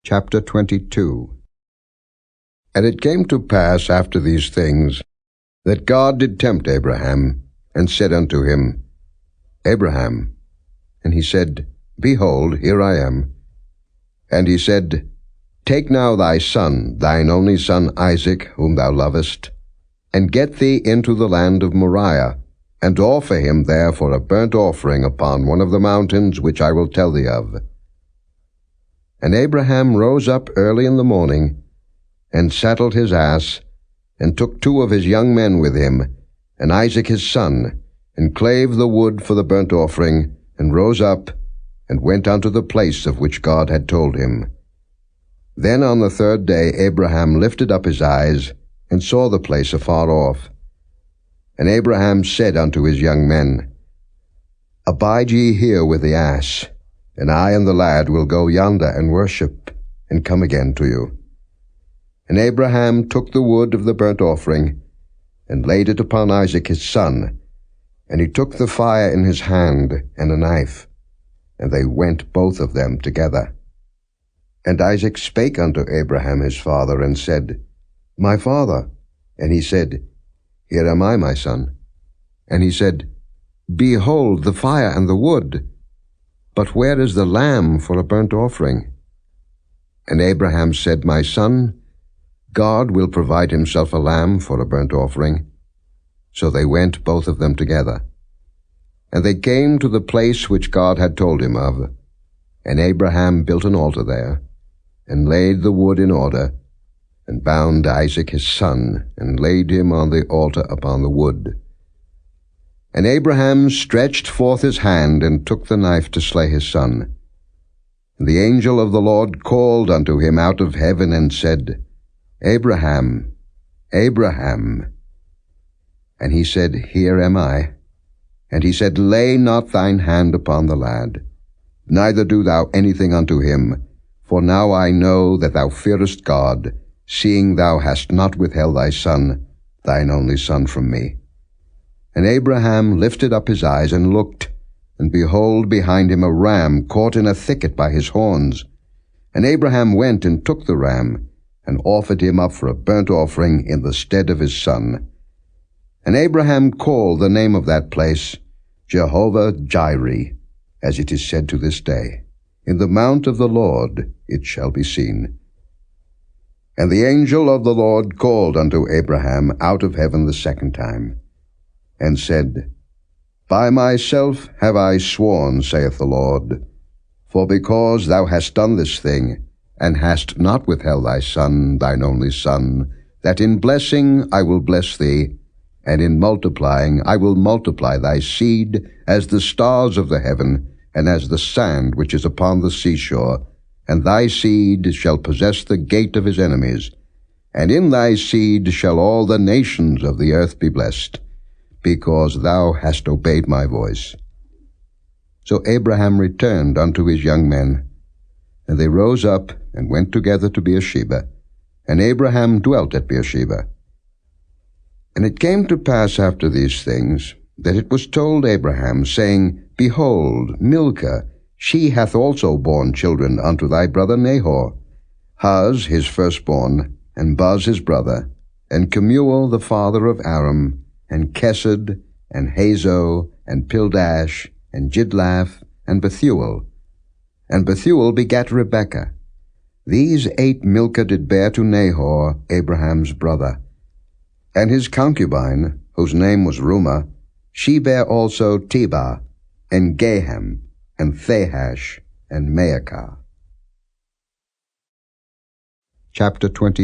Chapter 22. And it came to pass after these things, that God did tempt Abraham, and said unto him, Abraham. And he said, Behold, here I am. And he said, Take now thy son, thine only son Isaac, whom thou lovest, and get thee into the land of Moriah, and offer him there for a burnt offering upon one of the mountains which I will tell thee of. And Abraham rose up early in the morning, and saddled his ass, and took 2 of his young men with him, and Isaac his son, and clave the wood for the burnt offering, and rose up, and went unto the place of which God had told him. Then on the 3rd day Abraham lifted up his eyes, and saw the place afar off. And Abraham said unto his young men, Abide ye here with the ass, and I and the lad will go yonder and worship, and come again to you. And Abraham took the wood of the burnt offering, and laid it upon Isaac his son, and he took the fire in his hand and a knife, and they went both of them together. And Isaac spake unto Abraham his father, and said, My father. And he said, Here am I, my son. And he said, Behold the fire and the wood, but where is the lamb for a burnt offering? And Abraham said, My son, God will provide himself a lamb for a burnt offering. So they went both of them together. And they came to the place which God had told him of. And Abraham built an altar there, and laid the wood in order, and bound Isaac his son, and laid him on the altar upon the wood. And Abraham stretched forth his hand, and took the knife to slay his son. And the angel of the Lord called unto him out of heaven, and said, Abraham, Abraham. And he said, Here am I. And he said, Lay not thine hand upon the lad, neither do thou anything unto him, for now I know that thou fearest God, seeing thou hast not withheld thy son, thine only son, from me. And Abraham lifted up his eyes and looked, and behold, behind him a ram caught in a thicket by his horns. And Abraham went and took the ram, and offered him up for a burnt offering in the stead of his son. And Abraham called the name of that place Jehovah Jireh, as it is said to this day, In the mount of the Lord it shall be seen. And the angel of the Lord called unto Abraham out of heaven the 2nd time, and said, By myself have I sworn, saith the Lord, for because thou hast done this thing, and hast not withheld thy son, thine only son, that in blessing I will bless thee, and in multiplying I will multiply thy seed as the stars of the heaven, and as the sand which is upon the seashore, and thy seed shall possess the gate of his enemies, and in thy seed shall all the nations of the earth be blessed, because thou hast obeyed my voice. So Abraham returned unto his young men, and they rose up and went together to Beersheba, and Abraham dwelt at Beersheba. And it came to pass after these things, that it was told Abraham, saying, Behold, Milcah, she hath also borne children unto thy brother Nahor, Huz his firstborn, and Buz his brother, and Kemuel the father of Aram, and Kesed, and Hazo, and Pildash, and Jidlaph, and Bethuel. And Bethuel begat Rebekah. These 8 Milcah did bear to Nahor, Abraham's brother. And his concubine, whose name was Reumah, she bare also Tebah, and Gaham, and Thahash, and Maacah. Chapter 20.